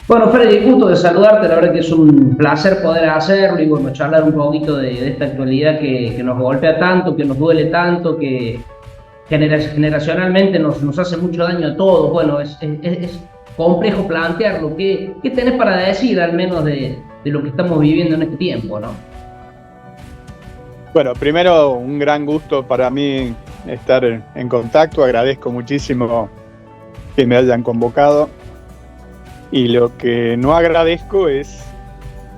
Bueno, Freddy, gusto de saludarte, la verdad que es un placer poder hacerlo y bueno, charlar un poquito de esta actualidad que nos golpea tanto, que nos duele tanto, que generacionalmente nos hace mucho daño a todos. Bueno, es complejo plantearlo. ¿Qué tenés para decir al menos de lo que estamos viviendo en este tiempo, no? Bueno, primero un gran gusto para mí estar en contacto. Agradezco muchísimo que me hayan convocado. Y lo que no agradezco es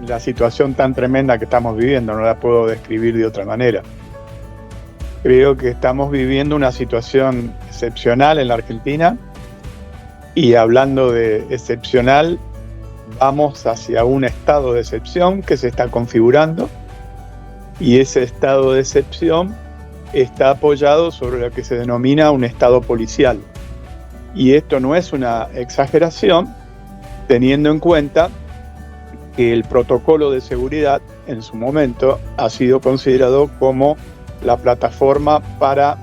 la situación tan tremenda que estamos viviendo. No la puedo describir de otra manera. Creo que estamos viviendo una situación excepcional en la Argentina. Y hablando de excepcional, vamos hacia un estado de excepción que se está configurando. Y ese estado de excepción está apoyado sobre lo que se denomina un estado policial. Y esto no es una exageración, teniendo en cuenta que el protocolo de seguridad en su momento ha sido considerado como la plataforma para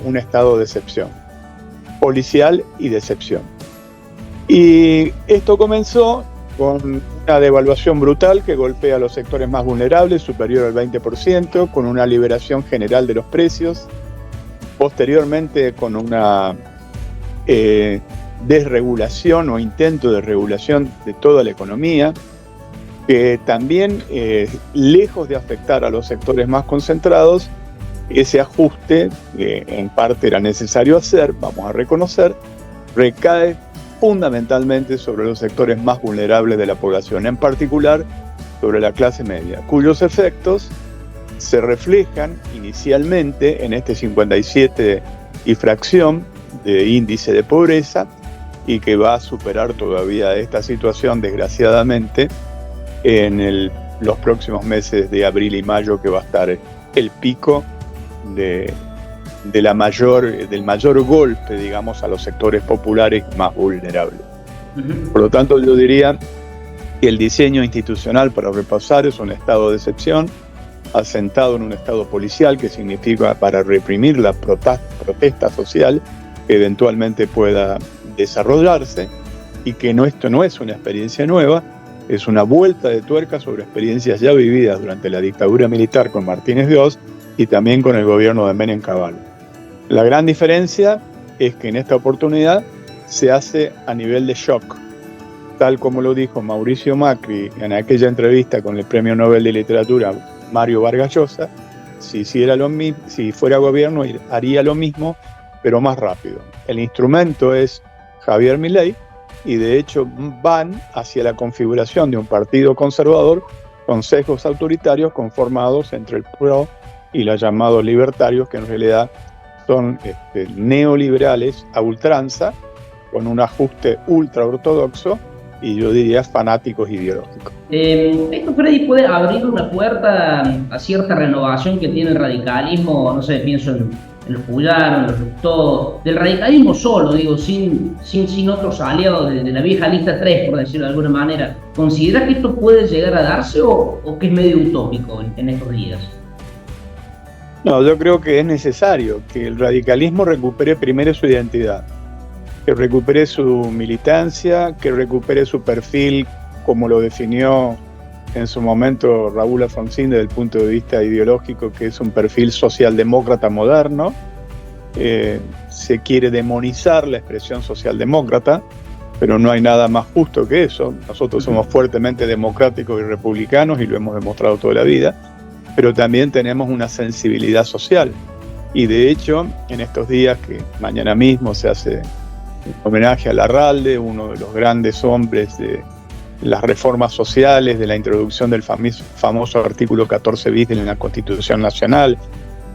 un estado de excepción, policial y de excepción. Y esto comenzó con una devaluación brutal que golpea a los sectores más vulnerables, superior al 20%, con una liberación general de los precios, posteriormente con una desregulación o intento de regulación de toda la economía, que también, lejos de afectar a los sectores más concentrados, ese ajuste, que en parte era necesario hacer, vamos a reconocer, recae fundamentalmente sobre los sectores más vulnerables de la población, en particular sobre la clase media, cuyos efectos se reflejan inicialmente en este 57 y fracción de índice de pobreza, y que va a superar todavía esta situación, desgraciadamente, en los próximos meses de abril y mayo, que va a estar el pico del mayor golpe, digamos, a los sectores populares más vulnerables. Por lo tanto, yo diría que el diseño institucional, para repasar, es un estado de excepción, asentado en un estado policial, que significa para reprimir la protesta social que eventualmente pueda desarrollarse, y que esto no es una experiencia nueva, es una vuelta de tuerca sobre experiencias ya vividas durante la dictadura militar con Martínez de Oz y también con el gobierno de Menem Cavallo. La gran diferencia es que en esta oportunidad se hace a nivel de shock, tal como lo dijo Mauricio Macri en aquella entrevista con el Premio Nobel de Literatura Mario Vargas Llosa: si fuera gobierno haría lo mismo, pero más rápido. El instrumento es Javier Milei, y de hecho van hacia la configuración de un partido conservador con sesgos autoritarios conformados entre el PRO y los llamados libertarios, que en realidad son neoliberales a ultranza, con un ajuste ultra ortodoxo y yo diría fanáticos ideológicos. ¿Esto, Freddy, puede abrir una puerta a cierta renovación que tiene el radicalismo? No sé, pienso en los Puyaro, en los Lustó, del radicalismo solo, digo, sin otros aliados de la vieja lista 3, por decirlo de alguna manera. ¿Consideras que esto puede llegar a darse o que es medio utópico en estos días? No, yo creo que es necesario que el radicalismo recupere primero su identidad, que recupere su militancia, que recupere su perfil como lo definió en su momento Raúl Alfonsín desde el punto de vista ideológico, que es un perfil socialdemócrata moderno. Se quiere demonizar la expresión socialdemócrata, pero no hay nada más justo que eso. Nosotros somos fuertemente democráticos y republicanos y lo hemos demostrado toda la vida, pero también tenemos una sensibilidad social. Y de hecho, en estos días, que mañana mismo se hace un homenaje a Larralde, uno de los grandes hombres de las reformas sociales, de la introducción del famoso artículo 14 bis de la Constitución Nacional,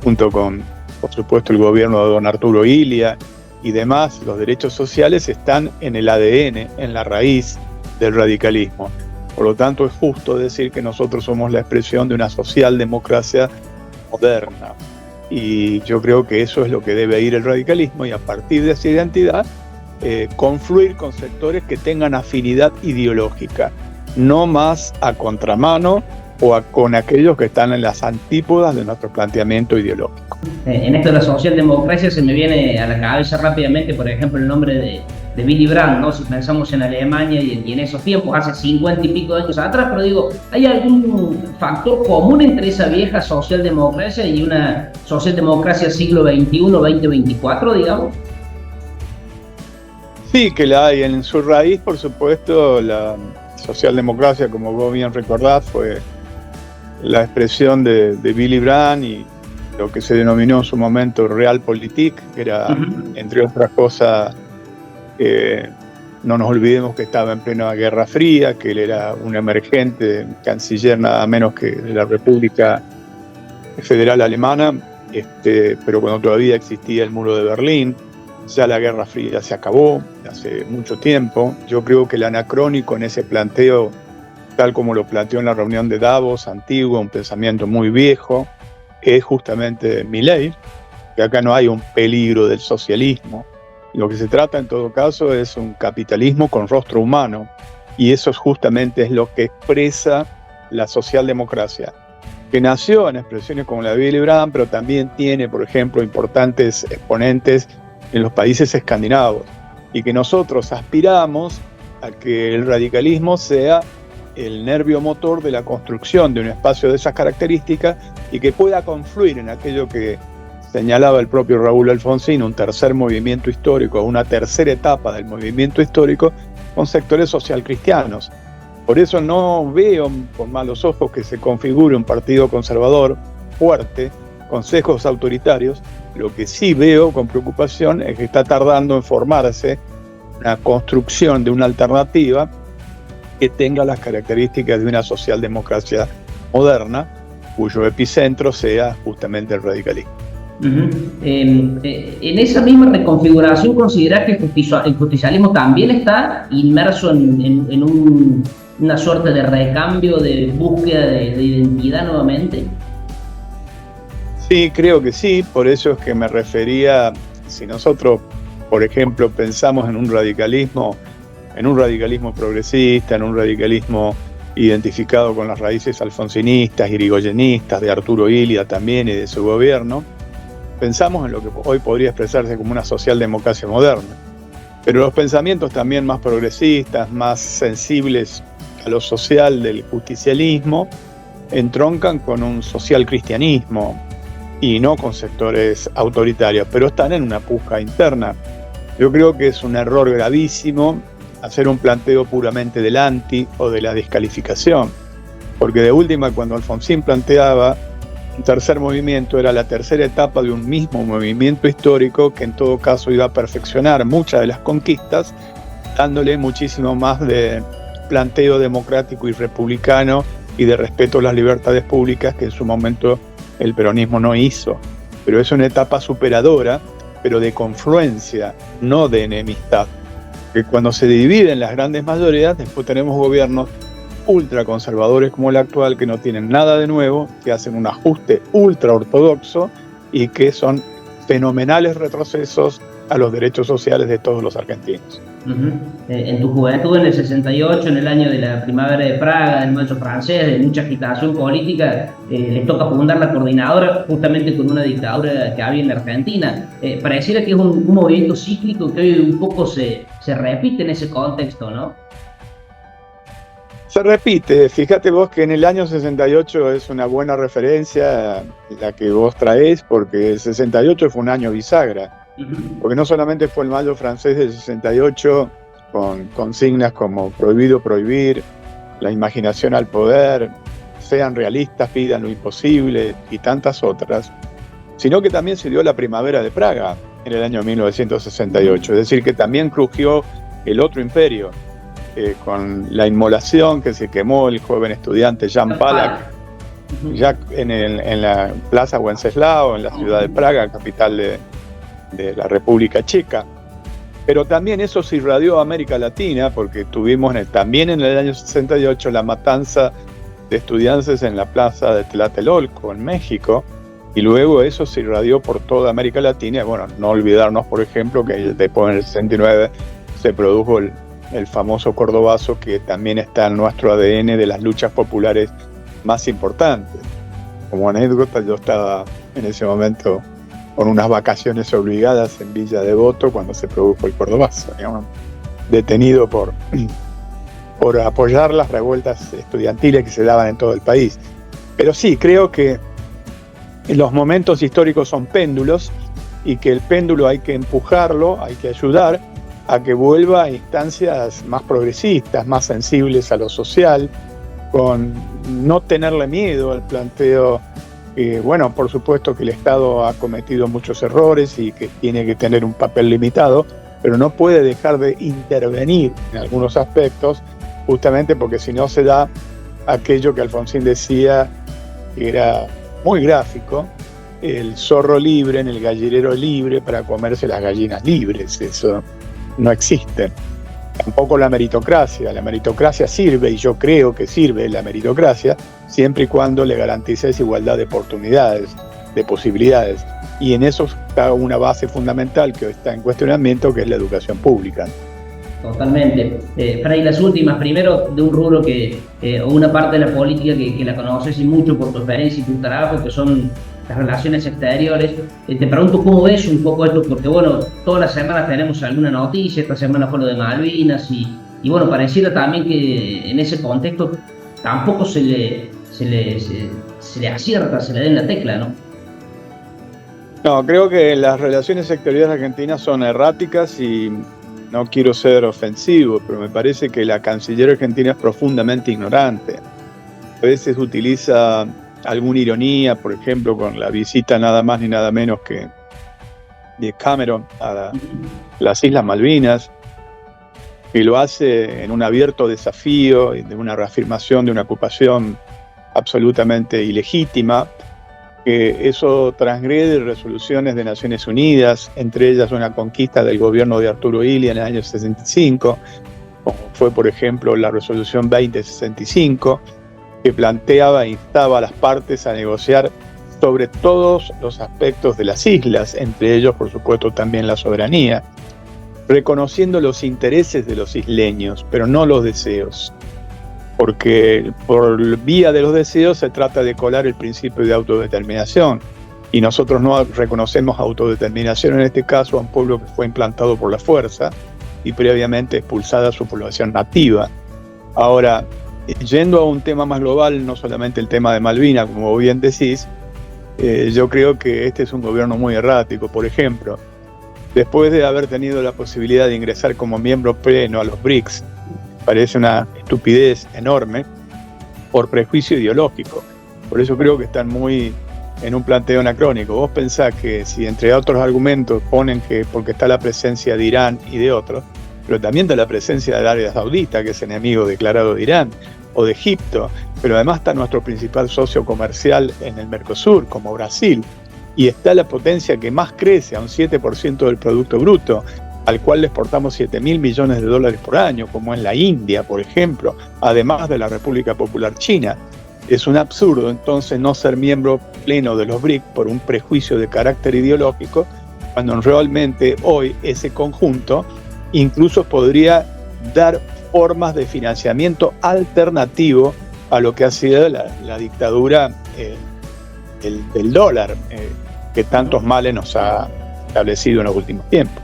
junto con, por supuesto, el gobierno de don Arturo Illia y demás, los derechos sociales están en el ADN, en la raíz del radicalismo. Por lo tanto, es justo decir que nosotros somos la expresión de una socialdemocracia moderna. Y yo creo que eso es lo que debe ir el radicalismo, y a partir de esa identidad, confluir con sectores que tengan afinidad ideológica, no más a contramano o con aquellos que están en las antípodas de nuestro planteamiento ideológico. En esto de la socialdemocracia se me viene a la cabeza rápidamente, por ejemplo, el nombre de Willy Brandt, ¿no? Si pensamos en Alemania y en esos tiempos, hace 50 y pico de años atrás, pero digo, ¿hay algún factor común entre esa vieja socialdemocracia y una socialdemocracia siglo XXI, 2024, digamos? Sí, que la hay. En su raíz, por supuesto, la socialdemocracia, como vos bien recordás, fue la expresión de Willy Brandt y lo que se denominó en su momento Realpolitik, que era, entre otras cosas, no nos olvidemos que estaba en plena Guerra Fría, que él era un emergente canciller nada menos que de la República Federal Alemana, pero cuando todavía existía el muro de Berlín. Ya la Guerra Fría se acabó hace mucho tiempo. Yo creo que el anacrónico en ese planteo, tal como lo planteó en la reunión de Davos, antiguo, un pensamiento muy viejo, es justamente Milei, que acá no hay un peligro del socialismo. Lo que se trata en todo caso es un capitalismo con rostro humano, y eso justamente es lo que expresa la socialdemocracia, que nació en expresiones como la de Willy Brandt, pero también tiene, por ejemplo, importantes exponentes en los países escandinavos, y que nosotros aspiramos a que el radicalismo sea el nervio motor de la construcción de un espacio de esas características y que pueda confluir en aquello que señalaba el propio Raúl Alfonsín, un tercer movimiento histórico, una tercera etapa del movimiento histórico con sectores social cristianos. Por eso no veo con malos ojos que se configure un partido conservador fuerte, con sesgos autoritarios. Lo que sí veo con preocupación es que está tardando en formarse una construcción de una alternativa que tenga las características de una socialdemocracia moderna, cuyo epicentro sea justamente el radicalismo. En esa misma reconfiguración, ¿considerás que el justicialismo también está inmerso en una suerte de recambio, de búsqueda de identidad nuevamente? Sí, creo que sí, por eso es que me refería, si nosotros, por ejemplo, pensamos en un radicalismo progresista, en un radicalismo identificado con las raíces alfonsinistas, irigoyenistas, de Arturo Illia también y de su gobierno, pensamos en lo que hoy podría expresarse como una socialdemocracia moderna. Pero los pensamientos también más progresistas, más sensibles a lo social del justicialismo, entroncan con un social cristianismo y no con sectores autoritarios, pero están en una puja interna. Yo creo que es un error gravísimo hacer un planteo puramente del anti o de la descalificación, porque de última, cuando Alfonsín planteaba un tercer movimiento, era la tercera etapa de un mismo movimiento histórico que en todo caso iba a perfeccionar muchas de las conquistas, dándole muchísimo más de planteo democrático y republicano y de respeto a las libertades públicas que en su momento el peronismo no hizo. Pero es una etapa superadora, pero de confluencia, no de enemistad. Que cuando se dividen las grandes mayorías, después tenemos gobiernos ultraconservadores como el actual, que no tienen nada de nuevo, que hacen un ajuste ultra ortodoxo y que son fenomenales retrocesos a los derechos sociales de todos los argentinos. En tu juventud, en el 68, en el año de la primavera de Praga, del mayo francés, de mucha agitación política, les toca fundar la coordinadora justamente con una dictadura que había en la Argentina. Pareciera que es un movimiento cíclico que hoy un poco se repite en ese contexto, ¿no? Se repite. Fíjate vos que en el año 68 es una buena referencia la que vos traés, porque el 68 fue un año bisagra. Porque no solamente fue el mayo francés del 68 con consignas como prohibido prohibir, la imaginación al poder, sean realistas, pidan lo imposible y tantas otras, sino que también se dio la primavera de Praga en el año 1968, es decir, que también crujió el otro imperio, con la inmolación que se quemó el joven estudiante Jan Palach, ya en la Plaza Wenceslao, en la ciudad de Praga, capital de la República Checa. Pero también eso se irradió a América Latina, porque tuvimos también en el año 68 la matanza de estudiantes en la plaza de Tlatelolco, en México, y luego eso se irradió por toda América Latina. Bueno, no olvidarnos, por ejemplo, que después en el 69 se produjo el famoso Cordobazo, que también está en nuestro ADN de las luchas populares más importantes. Como anécdota, yo estaba en ese momento con unas vacaciones obligadas en Villa Devoto cuando se produjo el Cordobazo, digamos, detenido por apoyar las revueltas estudiantiles que se daban en todo el país. Pero sí, creo que los momentos históricos son péndulos y que el péndulo hay que empujarlo, hay que ayudar a que vuelva a instancias más progresistas, más sensibles a lo social, con no tenerle miedo al planteo. Bueno, por supuesto que el Estado ha cometido muchos errores y que tiene que tener un papel limitado, pero no puede dejar de intervenir en algunos aspectos, justamente porque si no se da aquello que Alfonsín decía, que era muy gráfico, el zorro libre en el gallinero libre para comerse las gallinas libres. Eso no existe. Tampoco la meritocracia sirve, y yo creo que sirve la meritocracia, siempre y cuando le garantices igualdad de oportunidades, de posibilidades. Y en eso está una base fundamental que hoy está en cuestionamiento, que es la educación pública. Totalmente. Fray, las últimas, primero de un rubro o una parte de la política que la conoces y mucho por tu experiencia y tu trabajo, que son las relaciones exteriores. Te pregunto cómo ves un poco esto, porque bueno, todas las semanas tenemos alguna noticia, esta semana fue lo de Malvinas, y bueno, pareciera también que en ese contexto tampoco se le acierta, se le da en la tecla, ¿no? No, creo que las relaciones exteriores argentinas son erráticas y no quiero ser ofensivo, pero me parece que la canciller argentina es profundamente ignorante. A veces utiliza alguna ironía, por ejemplo, con la visita nada más ni nada menos que de Cameron a las Islas Malvinas, y lo hace en un abierto desafío y de una reafirmación de una ocupación absolutamente ilegítima, que eso transgrede resoluciones de Naciones Unidas, entre ellas una conquista del gobierno de Arturo Illia en el año 65, como fue, por ejemplo, la resolución 2065, que planteaba e instaba a las partes a negociar sobre todos los aspectos de las islas, entre ellos, por supuesto, también la soberanía, reconociendo los intereses de los isleños, pero no los deseos, porque por vía de los deseos se trata de colar el principio de autodeterminación, y nosotros no reconocemos autodeterminación en este caso a un pueblo que fue implantado por la fuerza y previamente expulsada a su población nativa. Ahora, yendo a un tema más global, no solamente el tema de Malvinas, como bien decís, yo creo que este es un gobierno muy errático. Por ejemplo, después de haber tenido la posibilidad de ingresar como miembro pleno a los BRICS, parece una estupidez enorme por prejuicio ideológico. Por eso creo que están muy en un planteo anacrónico. Vos pensás que si entre otros argumentos ponen que porque está la presencia de Irán y de otros, pero también está la presencia de Arabia Saudita, que es enemigo declarado de Irán, o de Egipto, pero además está nuestro principal socio comercial en el Mercosur, como Brasil, y está la potencia que más crece a un 7% del Producto Bruto, al cual le exportamos $7.000 millones por año, como en la India, por ejemplo, además de la República Popular China. Es un absurdo entonces no ser miembro pleno de los BRIC por un prejuicio de carácter ideológico, cuando realmente hoy ese conjunto incluso podría dar formas de financiamiento alternativo a lo que ha sido la dictadura del dólar, que tantos males nos ha establecido en los últimos tiempos.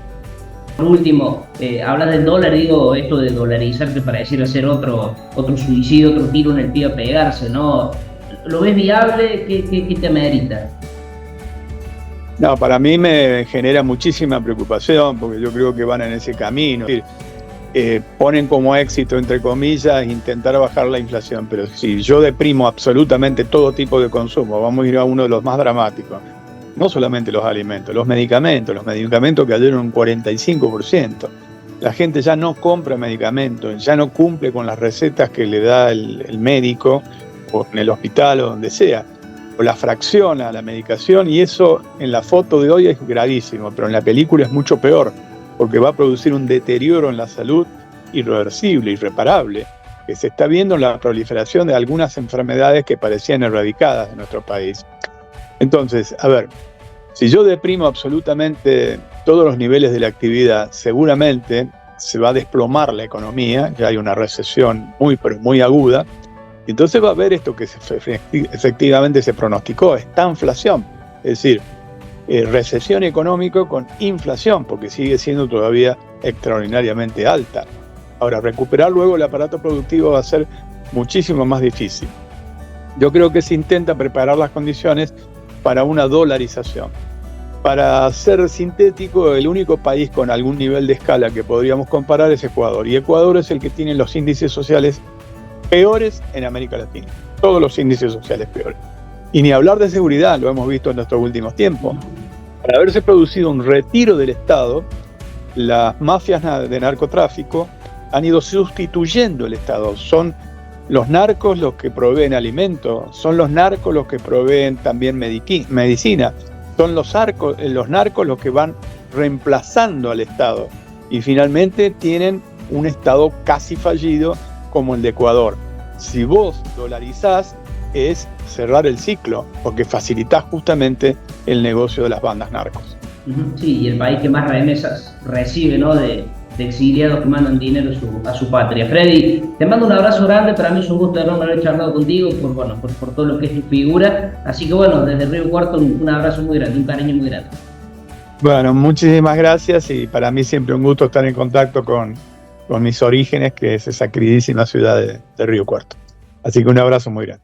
Por último, hablas del dólar, digo, esto de dolarizar que pareciera ser otro suicidio, otro tiro en el pie a pegarse, ¿no? ¿Lo ves viable? ¿Qué te amerita? No, para mí me genera muchísima preocupación, porque yo creo que van en ese camino. Es decir, ponen como éxito, entre comillas, intentar bajar la inflación, pero si yo deprimo absolutamente todo tipo de consumo, vamos a ir a uno de los más dramáticos, no solamente los alimentos, los medicamentos cayeron un 45%. La gente ya no compra medicamentos, ya no cumple con las recetas que le da el médico, o en el hospital o donde sea, o la fracciona la medicación, y eso en la foto de hoy es gravísimo, pero en la película es mucho peor, porque va a producir un deterioro en la salud irreversible, irreparable, que se está viendo en la proliferación de algunas enfermedades que parecían erradicadas en nuestro país. Entonces, a ver, si yo deprimo absolutamente todos los niveles de la actividad, seguramente se va a desplomar la economía, ya hay una recesión pero muy aguda, y entonces va a haber esto que efectivamente se pronosticó, esta inflación. Es decir, recesión económica con inflación, porque sigue siendo todavía extraordinariamente alta. Ahora, recuperar luego el aparato productivo va a ser muchísimo más difícil. Yo creo que se intenta preparar las condiciones para una dolarización. Para ser sintético, el único país con algún nivel de escala que podríamos comparar es Ecuador. Y Ecuador es el que tiene los índices sociales peores en América Latina. Todos los índices sociales peores. Y ni hablar de seguridad, lo hemos visto en nuestros últimos tiempos. Para haberse producido un retiro del Estado, las mafias de narcotráfico han ido sustituyendo el Estado. Son los narcos los que proveen alimentos, son los narcos los que proveen también medicina, son los narcos los que van reemplazando al Estado. Y finalmente tienen un Estado casi fallido como el de Ecuador. Si vos dolarizás, es cerrar el ciclo, porque facilitás justamente el negocio de las bandas narcos. Sí, y el país que más remesas recibe, ¿no?, de exiliados que mandan dinero a su patria. Freddy, te mando un abrazo grande, para mí es un gusto enorme haber charlado contigo por todo lo que es tu figura, así que bueno, desde Río Cuarto un abrazo muy grande, un cariño muy grande. Bueno, muchísimas gracias, y para mí siempre un gusto estar en contacto con mis orígenes, que es esa queridísima ciudad de Río Cuarto. Así que un abrazo muy grande.